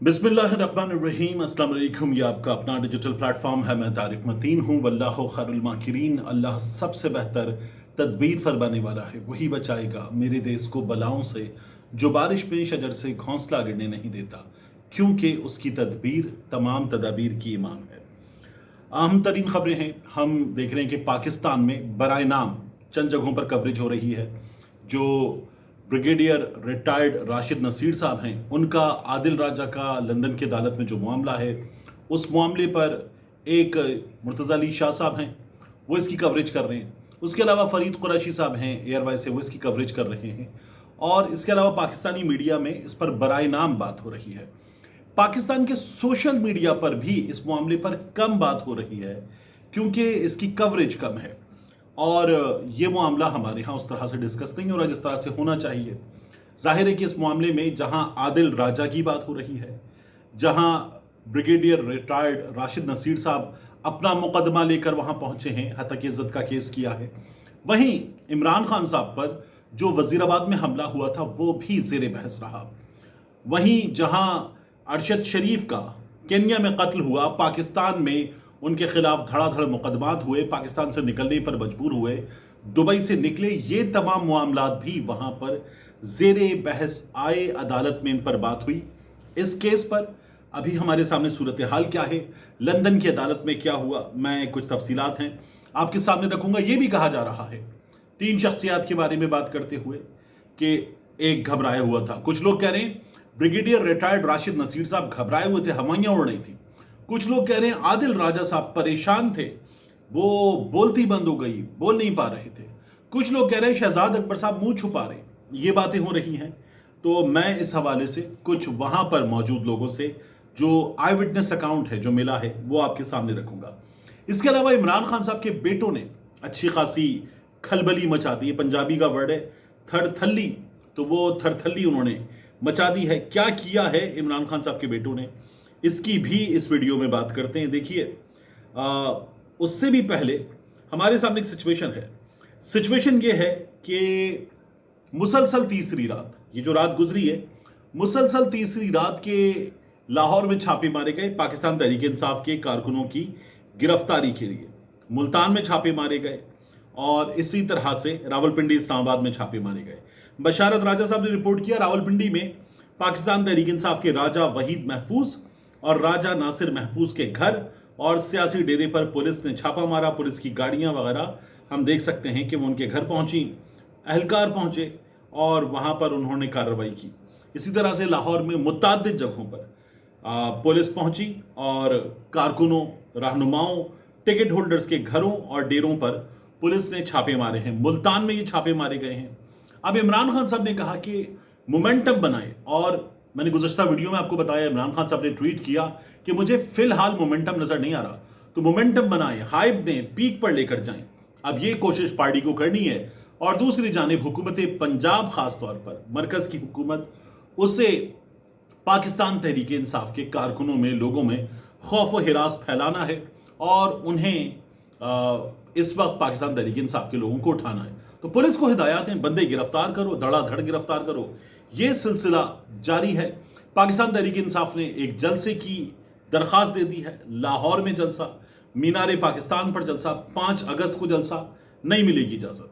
बिस्मिल्लाहिर्रहमानिर्रहीम। अस्सलाम वालेकुम। ये आपका अपना डिजिटल प्लेटफॉर्म है। मैं तारिक मतीन हूँ। वल्लाहु खैरुल माकिरीन। अल्लाह सबसे बेहतर तदबीर फरमाने वाला है, वही बचाएगा मेरे देश को बलाओं से, जो बारिश में शजर से घोंसला गिरने नहीं देता, क्योंकि उसकी तदबीर तमाम तदाबीर की इमाम है। अहम तरीन खबरें हैं। हम देख रहे हैं कि पाकिस्तान में बराए नाम चंद जगहों पर कवरेज हो रही है। जो ब्रिगेडियर रिटायर्ड राशिद नसीर साहब हैं, उनका आदिल राजा का लंदन की अदालत में जो मामला है, उस मामले पर एक मुर्तज़ा अली शाह साहब हैं, वो इसकी कवरेज कर रहे हैं। उसके अलावा फरीद कुरैशी साहब हैं एयरवाइज से, वो इसकी कवरेज कर रहे हैं। और इसके अलावा पाकिस्तानी मीडिया में इस पर बराए नाम बात हो रही है। पाकिस्तान के सोशल मीडिया पर भी इस मामले पर कम बात हो रही है, क्योंकि इसकी कवरेज कम है और ये मामला हमारे यहाँ उस तरह से डिस्कस नहीं हो रहा जिस तरह से होना चाहिए। जाहिर है कि इस मामले में जहां आदिल राजा की बात हो रही है, जहां ब्रिगेडियर रिटायर्ड राशिद नसीर साहब अपना मुकदमा लेकर वहां पहुंचे हैं, हत्या की इज्जत का केस किया है, वहीं इमरान खान साहब पर जो वजीराबाद में हमला हुआ था वो भी ज़ेरे बहस रहा। वहीं जहां अरशद शरीफ का केन्या में कत्ल हुआ, पाकिस्तान में उनके खिलाफ धड़ाधड़ मुकदमात हुए, पाकिस्तान से निकलने पर मजबूर हुए, दुबई से निकले, ये तमाम मामलात भी वहां पर ज़ेरे बहस आए, अदालत में इन पर बात हुई। इस केस पर अभी हमारे सामने सूरत हाल क्या है, लंदन की अदालत में क्या हुआ, मैं कुछ तफसीलात हैं आपके सामने रखूंगा। ये भी कहा जा रहा है 3 शख्सियात के बारे में बात करते हुए कि एक घबराया हुआ था। कुछ लोग कह रहे हैं ब्रिगेडियर रिटायर्ड राशिद नसीर साहब घबराए हुए थे, हवाइयां उड़ रही थी। कुछ लोग कह रहे हैं आदिल राजा साहब परेशान थे, वो बोलती बंद हो गई, बोल नहीं पा रहे थे। कुछ लोग कह रहे हैं शहजाद अकबर साहब मुंह छुपा रहे। ये बातें हो रही हैं। तो मैं इस हवाले से कुछ वहां पर मौजूद लोगों से जो आई विटनेस अकाउंट है जो मिला है वो आपके सामने रखूंगा। इसके अलावा इमरान खान साहब के बेटों ने अच्छी खासी खलबली मचा दी है। पंजाबी का वर्ड है थड़थल्ली, तो वो थड़थल्ली उन्होंने मचा दी है। क्या किया है इमरान खान साहब के बेटों ने, इसकी भी इस वीडियो में बात करते हैं। देखिए, उससे भी पहले हमारे सामने एक सिचुएशन है। सिचुएशन ये है कि मुसलसल तीसरी रात, ये जो रात गुजरी है, मुसलसल तीसरी रात के लाहौर में छापे मारे गए पाकिस्तान तहरीक इंसाफ के कारकुनों की गिरफ्तारी के लिए। मुल्तान में छापे मारे गए और इसी तरह से रावलपिंडी, इस्लामाबाद में छापे मारे गए। बशारत राजा साहब ने रिपोर्ट किया, रावलपिंडी में पाकिस्तान तहरीक इंसाफ के राजा वहीद महफूज और राजा नासिर महफूज के घर और सियासी डेरे पर पुलिस ने छापा मारा। पुलिस की गाड़ियां वगैरह हम देख सकते हैं कि वो उनके घर पहुंची, एहलकार पहुंचे और वहां पर उन्होंने कार्रवाई की। इसी तरह से लाहौर में मुतअद्दिद जगहों पर पुलिस पहुंची और कारकुनों, रहनुमाओं, टिकट होल्डर्स के घरों और डेरों पर पुलिस ने छापे मारे हैं। मुल्तान में ये छापे मारे गए हैं। अब इमरान खान साहब ने कहा कि मोमेंटम बनाए, और मैंने गुज़श्ता वीडियो में आपको बताया, इमरान खान साहब ने ट्वीट किया कि मुझे फिलहाल मोमेंटम नजर नहीं आ रहा, तो मोमेंटम बनाए, हाइप दें, पीक पर लेकर जाएं। अब ये कोशिश पार्टी को करनी है। और दूसरी जानिब हुकूमत पंजाब, खास तौर पर मरकज की हुकूमत, उससे पाकिस्तान तहरीक इंसाफ के कारकुनों में, लोगों में खौफ व हिरास फैलाना है और उन्हें इस वक्त पाकिस्तान तहरीक इंसाफ के लोगों को उठाना है। तो पुलिस को हिदायत हैं, बंदे गिरफ्तार करो, धड़ाधड़ गिरफ्तार करो। ये सिलसिला जारी है। पाकिस्तान तहरीक इंसाफ ने एक जलसे की दरख्वास्त दे दी है। लाहौर में जलसा, मीनारे पाकिस्तान पर जलसा, 5 अगस्त को जलसा, नहीं मिलेगी इजाजत।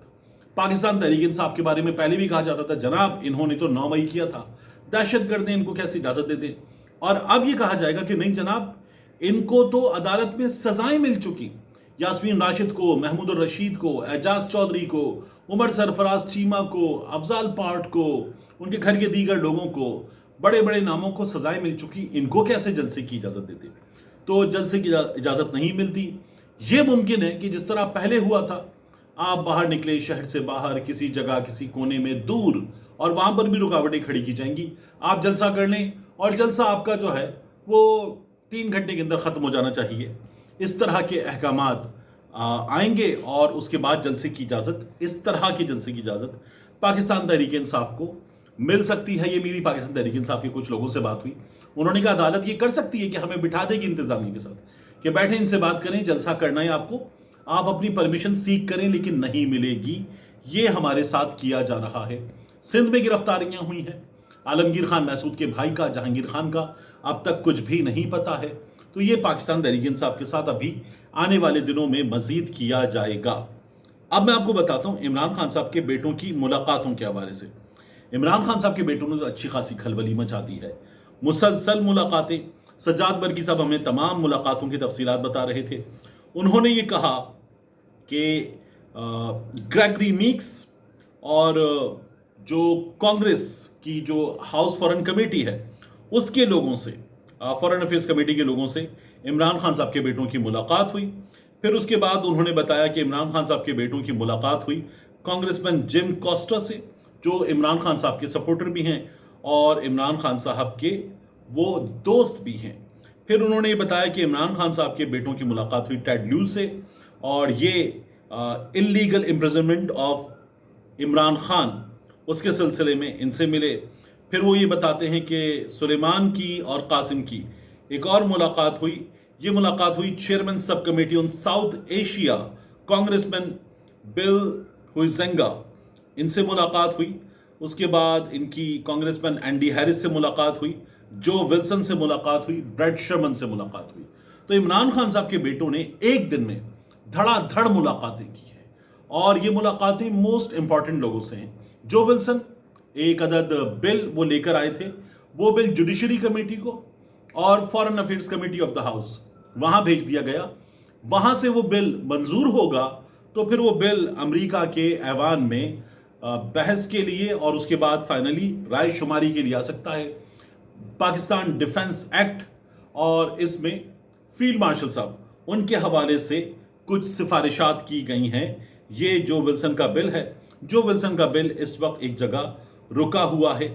पाकिस्तान तहरीक इंसाफ के बारे में पहले भी कहा जाता था, जनाब इन्होंने तो 9 मई किया था, दहशतगर्द हैं, इनको कैसे इजाजत दे दें। और अब ये कहा जाएगा कि नहीं जनाब, इनको तो अदालत में सजाएं मिल चुकी। यास्मीन राशिद को, महमूद रशीद को, एजाज चौधरी को, उमर सरफराज चीमा को, अफजाल पार्ट को, उनके घर के दीगर लोगों को, बड़े बड़े नामों को सजाएं मिल चुकी, इनको कैसे जलसे की इजाजत देते। तो जलसे की इजाजत नहीं मिलती। यह मुमकिन है कि जिस तरह पहले हुआ था, आप बाहर निकले शहर से बाहर, किसी जगह, किसी कोने में दूर, और वहां पर भी रुकावटें खड़ी की जाएंगी। आप जलसा कर लें और जलसा आपका जो है वो 3 घंटे के अंदर खत्म हो जाना चाहिए। इस तरह के अहकामात आएंगे और उसके बाद जलसे की इजाजत, इस तरह की जलसे की इजाजत पाकिस्तान तहरीक इंसाफ को मिल सकती है। ये मेरी पाकिस्तान तहरीक इंसाफ के कुछ लोगों से बात हुई। उन्होंने कहा अदालत ये कर सकती है कि हमें बिठा देगी इंतजामिया के साथ कि बैठे, इनसे बात करें, जलसा करना है आपको, आप अपनी परमिशन सीख करें, लेकिन नहीं मिलेगी। ये हमारे साथ किया जा रहा है। सिंध में गिरफ्तारियां हुई हैं, आलमगीर खान महसूद के भाई का, जहांगीर खान का अब तक कुछ भी नहीं पता है। तो ये पाकिस्तान तहरीक इंसाफ के साथ अभी आने वाले दिनों में मजीद किया जाएगा। अब मैं आपको बताता हूं इमरान खान साहब के बेटों की मुलाकातों के हवाले से। इमरान खान साहब के बेटों ने तो अच्छी खासी खलबली मचा दी है, मुसलसल मुलाकातें। सज्जाद बरकी साहब हमें तमाम मुलाकातों की तफसीलात बता रहे थे। उन्होंने ये कहा कि ग्रेगरी मीक्स और जो कांग्रेस की जो हाउस फॉरेन कमेटी है उसके लोगों से, फॉरेन अफेयर्स कमेटी के लोगों से इमरान खान साहब के बेटों की मुलाकात हुई। फिर उसके बाद उन्होंने बताया कि इमरान खान साहब के बेटों की मुलाकात हुई कांग्रेसमैन जिम कॉस्टा से, जो इमरान खान साहब के सपोर्टर भी हैं और इमरान खान साहब के वो दोस्त भी हैं। फिर उन्होंने ये बताया कि इमरान खान साहब के बेटों की मुलाकात हुई टेड ल्यूज से, और ये illegal imprisonment of Imran Khan उसके सिलसिले में इनसे मिले। फिर वो ये बताते हैं कि सुलेमान की और कासिम की एक और मुलाकात हुई। ये मुलाकात हुई chairman sub committee on South Asia congressman Bill Huizenga, इनसे मुलाकात हुई। उसके बाद इनकी कांग्रेसमैन एंडी हैरिस से मुलाकात हुई, जो विल्सन से मुलाकात हुई, ब्रेड शर्मन से मुलाकात हुई। तो इमरान खान साहब के बेटों ने एक दिन में धड़ाधड़ मुलाकातें की हैं, और ये मुलाकातें मोस्ट इंपॉर्टेंट लोगों से हैं। जो विल्सन एक अदद बिल वो लेकर आए थे, वो बिल जुडिशरी कमेटी को और foreign affairs committee of the house वहां भेज दिया गया। वहां से वो बिल मंजूर होगा तो फिर वो बिल अमेरिका के ऐवान में बहस के लिए और उसके बाद फाइनली राय शुमारी के लिए आ सकता है। पाकिस्तान डिफेंस एक्ट और इसमें फील्ड मार्शल साहब उनके हवाले से कुछ सिफारिशात की गई हैं। ये जो विल्सन का बिल है, जो विल्सन का बिल इस वक्त एक जगह रुका हुआ है।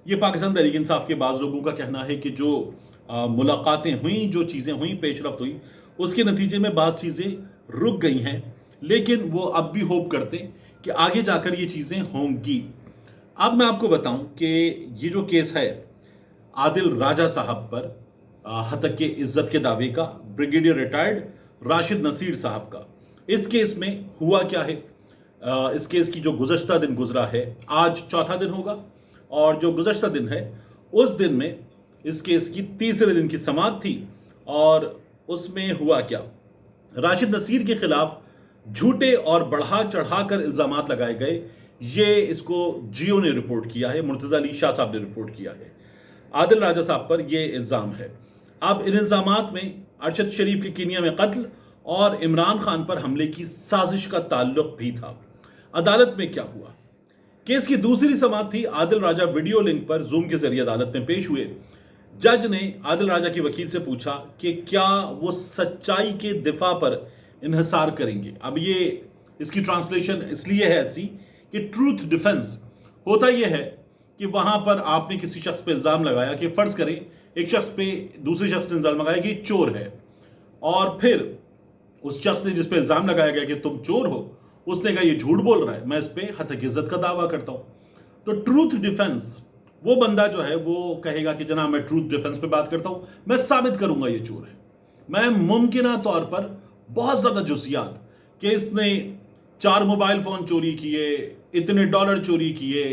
ये पाकिस्तान तहरीक इंसाफ के बाज़ लोगों का कहना है कि जो मुलाकातें हुई, जो चीज़ें हुई, पेशरफ्त हुई, उसके नतीजे में बाज़ चीज़ें रुक गई हैं, लेकिन वो अब भी होप करते कि आगे जाकर ये चीज़ें होंगी। अब मैं आपको बताऊं कि ये जो केस है आदिल राजा साहब पर, हतक के इज्जत के दावे का, ब्रिगेडियर रिटायर्ड राशिद नसीर साहब का, इस केस में हुआ क्या है। इस केस की जो गुज़श्ता दिन गुजरा है, आज चौथा दिन होगा, और जो गुज़श्ता दिन है उस दिन में इस केस की तीसरे दिन की समाअत थी। और उसमें हुआ क्या, राशिद नसीर के खिलाफ झूठे और बढ़ा चढ़ाकर इल्जामात लगाए गए। ये इसको जियो ने रिपोर्ट किया है, मुर्तज़ा अली शाह साहब ने रिपोर्ट किया है। आदिल राजा साहब पर यह इल्ज़ाम है। अब इन इल्ज़ामात में अरशद शरीफ के कीनिया में कत्ल और इमरान खान पर हमले की साजिश का ताल्लुक भी था। अदालत में क्या हुआ, केस की दूसरी समाअत थी। आदिल राजा वीडियो लिंक पर जूम के जरिए अदालत में पेश हुए। जज ने आदिल राजा के वकील से पूछा कि क्या वो सच्चाई के दिफा पर इन्हिसार करेंगे। अब ये इसकी ट्रांसलेशन इसलिए है ऐसी कि ट्रूथ डिफेंस होता यह है कि वहां पर आपने किसी शख्स पे इल्जाम लगाया कि फर्ज करें एक शख्स पे दूसरे शख्स ने इल्जाम लगाया कि चोर है, और फिर उस शख्स ने जिस पे इल्जाम लगाया गया कि तुम चोर हो, उसने कहा ये झूठ बोल रहा है, मैं इस पे हतक इज्जत का दावा करता हूं। तो ट्रूथ डिफेंस, वो बंदा जो है वो कहेगा कि जनाब मैं ट्रूथ डिफेंस पे बात करता हूं, मैं साबित करूंगा ये चोर है। मैं मुमकिन तौर पर बहुत ज्यादा जुजियात कि इसने 4 मोबाइल फोन चोरी किए, इतने डॉलर चोरी किए,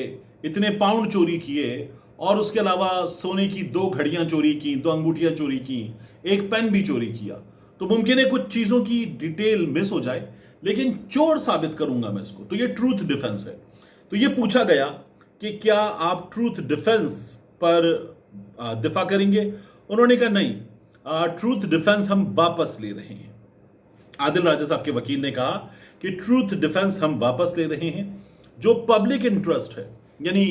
इतने पाउंड चोरी किए, और उसके अलावा सोने की 2 घड़ियां चोरी की, 2 अंगूठियां चोरी की, एक पेन भी चोरी किया। तो मुमकिन है कुछ चीजों की डिटेल मिस हो जाए, लेकिन चोर साबित करूंगा मैं इसको। तो ये ट्रूथ डिफेंस है। तो ये पूछा गया कि क्या आप ट्रूथ डिफेंस पर दिफा करेंगे। उन्होंने कहा नहीं, ट्रूथ डिफेंस हम वापस ले रहे हैं। आदिल राजा साहब के वकील ने कहा कि ट्रूथ डिफेंस हम वापस ले रहे हैं। जो पब्लिक इंटरेस्ट है, यानी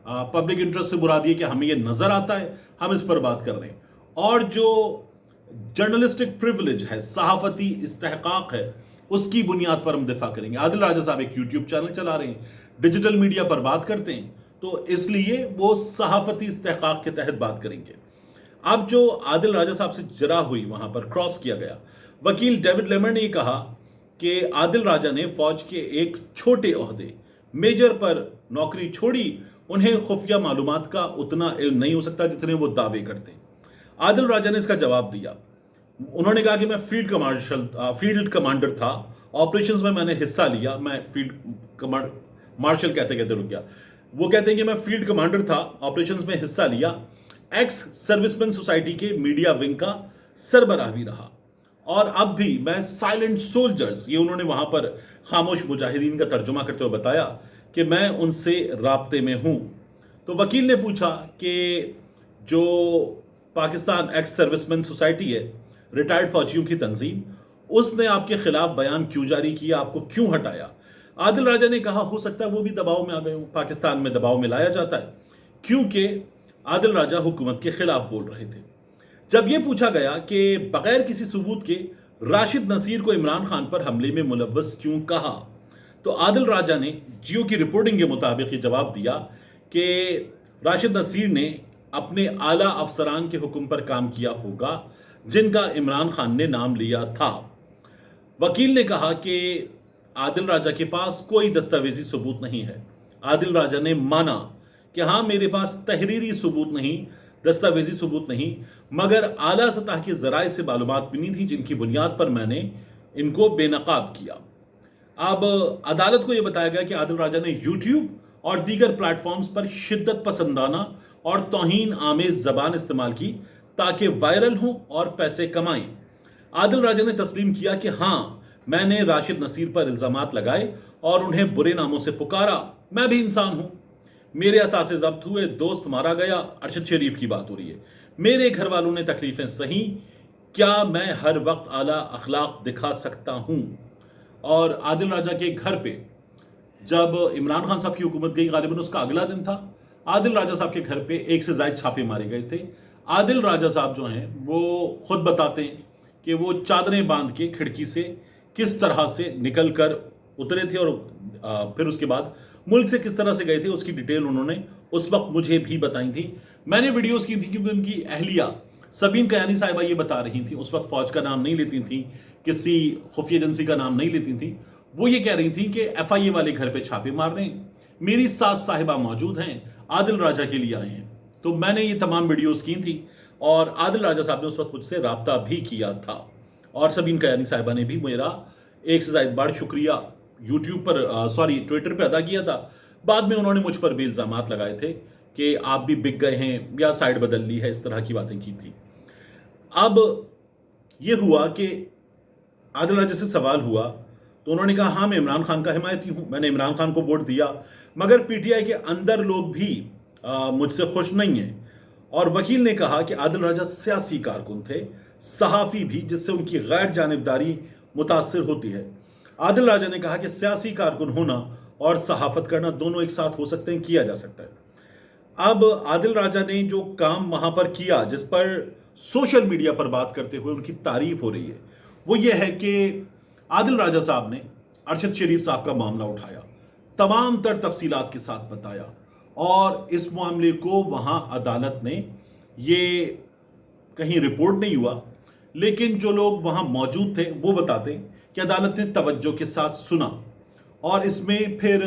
पब्लिक इंटरेस्ट से मुराद ये कि हमें ये नजर आता है, हम इस पर बात कर रहे हैं, और जो जर्नलिस्टिक प्रिविलेज है, सहाफती इस्तेहकाक है, उसकी बुनियाद पर हम दिफा करेंगे। आदिल राजा साहब एक यूट्यूब चैनल चला रहे हैं, डिजिटल मीडिया पर बात करते हैं, तो इसलिए वो सहाफती इस्तेहकाक के तहत बात करेंगे। अब जो आदिल राजा साहब से जरा हुई, वहां पर क्रॉस किया गया। वकील डेविड लेमर ने कहा कि आदिल राजा ने फौज के एक छोटे ओहदे मेजर पर नौकरी छोड़ी, उन्हें खुफिया मालूमात का उतना इल्म नहीं हो सकता जितने वो दावे करते हैं। आदिल राजा ने इसका जवाब दिया। उन्होंने कहा कि मैं फील्ड कमांडर था, ऑपरेशंस में मैंने हिस्सा लिया, मैं फील्ड मार्शल कहते कहते रुक गया। وہ کہتے ہیں کہ میں فیلڈ کمانڈر تھا, آپریشنز میں حصہ لیا, ایکس سروسمین سوسائٹی کے میڈیا ونگ کا سربراہ بھی رہا, اور اب بھی میں سائلنٹ سولجرز, یہ انہوں نے وہاں پر خاموش مجاہدین کا ترجمہ کرتے ہوئے بتایا کہ میں ان سے رابطے میں ہوں. تو وکیل نے پوچھا کہ جو پاکستان ایکس سروسمین سوسائٹی ہے, ریٹائرڈ فوجیوں کی تنظیم, اس نے آپ کے خلاف بیان کیوں جاری کیا, آپ کو کیوں ہٹایا؟ عادل راجہ نے کہا ہو سکتا ہے وہ بھی دباؤ میں آ گئے ہوں. پاکستان میں دباؤ میں لایا جاتا ہے کیونکہ عادل راجہ حکومت کے خلاف بول رہے تھے. جب یہ پوچھا گیا کہ بغیر کسی ثبوت کے راشد نصیر کو عمران خان پر حملے میں ملوث کیوں کہا, تو عادل راجہ نے جیو کی رپورٹنگ کے مطابق یہ جواب دیا کہ راشد نصیر نے اپنے اعلیٰ افسران کے حکم پر کام کیا ہوگا جن کا عمران خان نے نام لیا تھا. وکیل نے کہا کہ عادل راجہ کے پاس کوئی دستاویزی ثبوت نہیں ہے. عادل راجہ نے مانا کہ ہاں میرے پاس تحریری ثبوت نہیں, دستاویزی ثبوت نہیں, مگر اعلیٰ سطح کے ذرائع سے معلومات ملی تھی جن کی بنیاد پر میں نے ان کو بے نقاب کیا. اب عدالت کو یہ بتایا گیا کہ عادل راجہ نے یوٹیوب اور دیگر پلیٹ فارمز پر شدت پسندانہ اور توہین آمیز زبان استعمال کی تاکہ وائرل ہوں اور پیسے کمائیں. عادل راجہ نے تسلیم کیا کہ ہاں میں نے راشد نصیر پر الزامات لگائے اور انہیں برے ناموں سے پکارا, میں بھی انسان ہوں, میرے اثاثے ضبط ہوئے, دوست مارا گیا. ارشد شریف کی بات ہو رہی ہے. میرے گھر والوں نے تکلیفیں سہیں, کیا میں ہر وقت اعلیٰ اخلاق دکھا سکتا ہوں؟ اور عادل راجہ کے گھر پہ جب عمران خان صاحب کی حکومت گئی, غالباً اس کا اگلا دن تھا, عادل راجہ صاحب کے گھر پہ 1 سے زائد چھاپے مارے گئے تھے. عادل راجہ صاحب جو ہیں وہ خود بتاتے ہیں کہ وہ چادریں باندھ کے کھڑکی سے کس طرح سے نکل کر اترے تھے اور پھر اس کے بعد ملک سے کس طرح سے گئے تھے, اس کی ڈیٹیل انہوں نے اس وقت مجھے بھی بتائی تھی. میں نے ویڈیوز کی تھی کیونکہ ان کی اہلیہ سبین قیانی صاحبہ یہ بتا رہی تھیں, اس وقت فوج کا نام نہیں لیتی تھیں, کسی خفیہ ایجنسی کا نام نہیں لیتی تھیں. وہ یہ کہہ رہی تھیں کہ ایف آئی اے والے گھر پہ چھاپے مار رہے ہیں, میری ساس صاحبہ موجود ہیں, عادل راجہ کے لیے آئے ہیں. تو میں نے یہ تمام ویڈیوز کی تھی اور عادل راجہ صاحب نے اس وقت مجھ سے رابطہ بھی کیا تھا, اور سبین قیانی صاحبہ نے بھی میرا 1 سے زائد بار شکریہ یوٹیوب پر ٹویٹر پہ ادا کیا تھا. بعد میں انہوں نے مجھ پر بھی الزامات لگائے تھے کہ آپ بھی بک گئے ہیں یا سائڈ بدل لی ہے, اس طرح کی باتیں کی تھی. اب یہ ہوا کہ عادل راجہ سے سوال ہوا تو انہوں نے کہا ہاں میں عمران خان کا حمایتی ہوں, میں نے عمران خان کو ووٹ دیا, مگر پی ٹی آئی کے اندر لوگ بھی مجھ سے خوش نہیں ہیں. اور وکیل نے کہا کہ عادل راجہ سیاسی کارکن تھے, صحافی بھی, جس سے ان کی غیر جانبداری متاثر ہوتی ہے. عادل راجہ نے کہا کہ سیاسی کارکن ہونا اور صحافت کرنا دونوں ایک ساتھ ہو سکتے ہیں, کیا جا سکتا ہے. اب عادل راجہ نے جو کام وہاں پر کیا, جس پر سوشل میڈیا پر بات کرتے ہوئے ان کی تعریف ہو رہی ہے, وہ یہ ہے کہ عادل راجہ صاحب نے ارشد شریف صاحب کا معاملہ اٹھایا, تمام تر تفصیلات کے ساتھ بتایا, اور اس معاملے کو وہاں عدالت نے, یہ کہیں رپورٹ نہیں ہوا لیکن جو لوگ وہاں موجود تھے وہ بتاتے کہ عدالت نے توجہ کے ساتھ سنا. اور اس میں پھر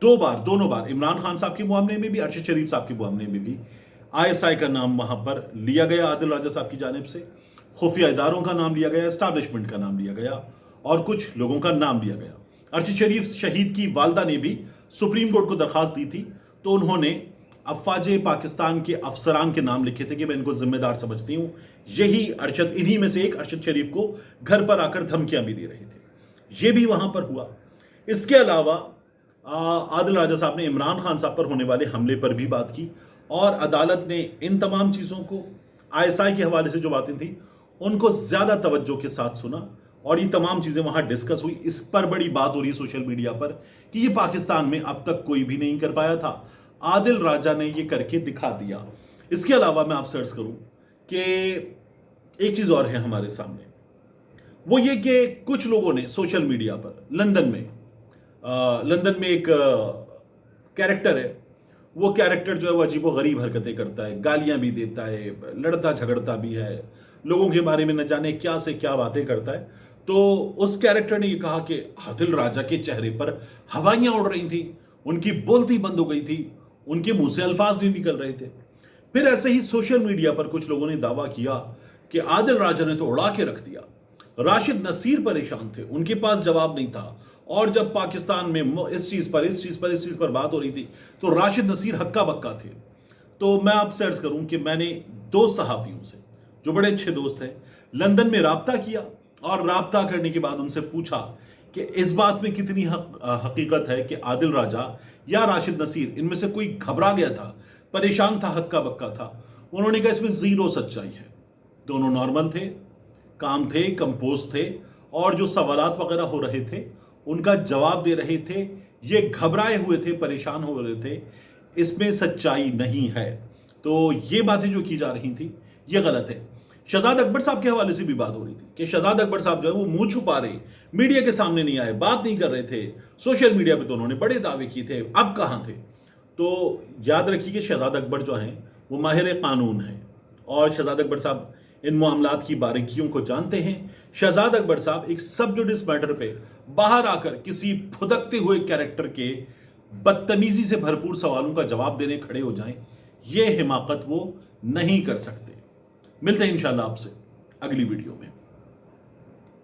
دونوں بار عمران خان صاحب کے معاملے میں بھی, ارشد شریف صاحب کے معاملے میں بھی ISI کا نام وہاں پر لیا گیا عادل راجہ صاحب کی جانب سے, خفیہ اداروں کا نام لیا گیا, اسٹیبلشمنٹ کا نام لیا گیا, اور کچھ لوگوں کا نام لیا گیا. ارشد شریف شہید کی والدہ نے بھی سپریم کورٹ کو درخواست دی تھی, تو انہوں نے افواج پاکستان کے افسران کے نام لکھے تھے کہ میں ان کو ذمہ دار سمجھتی ہوں. یہی ارشد, انہی میں سے ایک ارشد شریف کو گھر پر آ کر دھمکیاں بھی دے رہے تھے. یہ بھی وہاں پر ہوا. اس کے علاوہ عادل راجہ صاحب نے عمران خان صاحب پر ہونے والے حملے پر بھی بات کی, اور عدالت نے ان تمام چیزوں کو, ISI کے حوالے سے جو باتیں تھیں ان کو زیادہ توجہ کے ساتھ سنا, اور یہ تمام چیزیں وہاں ڈسکس ہوئی. اس پر بڑی بات ہو رہی ہے سوشل میڈیا پر کہ یہ پاکستان میں اب تک کوئی بھی نہیں کر پایا تھا, عادل راجہ نے یہ کر کے دکھا دیا. اس کے علاوہ میں آپ سے عرض کروں کہ ایک چیز اور ہے ہمارے سامنے, وہ یہ کہ کچھ لوگوں نے سوشل میڈیا پر لندن میں ایک کیریکٹر ہے, وہ کیریکٹر جو ہے وہ عجیب و غریب حرکتیں کرتا ہے, گالیاں بھی دیتا ہے, لڑتا جھگڑتا بھی ہے, لوگوں کے بارے میں نہ جانے کیا سے کیا باتیں کرتا ہے. تو اس کیریکٹر نے یہ کہا کہ عادل راجہ کے چہرے پر ہوائیاں اڑ رہی تھیں, ان کی بولتی بند ہو گئی تھی, ان کے منہ سے الفاظ نہیں نکل رہے تھے. پھر ایسے ہی سوشل میڈیا پر کچھ لوگوں نے دعویٰ کیا کہ عادل راجہ نے تو اڑا کے رکھ دیا, راشد نصیر پریشان تھے, ان کے پاس جواب نہیں تھا, اور جب پاکستان میں اس چیز پر بات ہو رہی تھی تو راشد نصیر ہکا بکا تھے. تو میں آپ سے عرض کروں کہ میں نے 2 صحافیوں سے جو بڑے اچھے دوست ہیں لندن میں رابطہ کیا، اور رابطہ کرنے کے بعد ان سے پوچھا کہ اس بات میں کتنی حقیقت ہے کہ عادل راجہ یا راشد نصیر ان میں سے کوئی گھبرا گیا تھا، پریشان تھا، ہکا بکا تھا. انہوں نے کہا اس میں 0 سچائی ہے. دونوں نارمل تھے، کام تھے، کمپوز تھے، اور جو سوالات وغیرہ ہو رہے تھے ان کا جواب دے رہے تھے. یہ گھبرائے ہوئے تھے، پریشان ہو رہے تھے، اس میں سچائی نہیں ہے. تو یہ باتیں جو کی جا رہی تھی یہ غلط ہے. شہزاد اکبر صاحب کے حوالے سے بھی بات ہو رہی تھی کہ شہزاد اکبر صاحب جو ہے وہ منہ چھپا رہے، میڈیا کے سامنے نہیں آئے، بات نہیں کر رہے تھے. سوشل میڈیا پہ تو انہوں نے بڑے دعوے کیے تھے، اب کہاں تھے؟ تو یاد رکھیے کہ شہزاد اکبر جو ہیں وہ ماہر قانون ہیں، اور شہزاد اکبر صاحب ان معاملات کی باریکیوں کو جانتے ہیں. شہزاد اکبر صاحب ایک سب جوڈس میٹر پہ باہر آ کر کسی پھدکتے ہوئے کیریکٹر کے بدتمیزی سے بھرپور سوالوں کا جواب دینے کھڑے ہو جائیں، یہ حماقت وہ نہیں کر سکتے. ملتے ہیں انشاءاللہ آپ سے اگلی ویڈیو میں.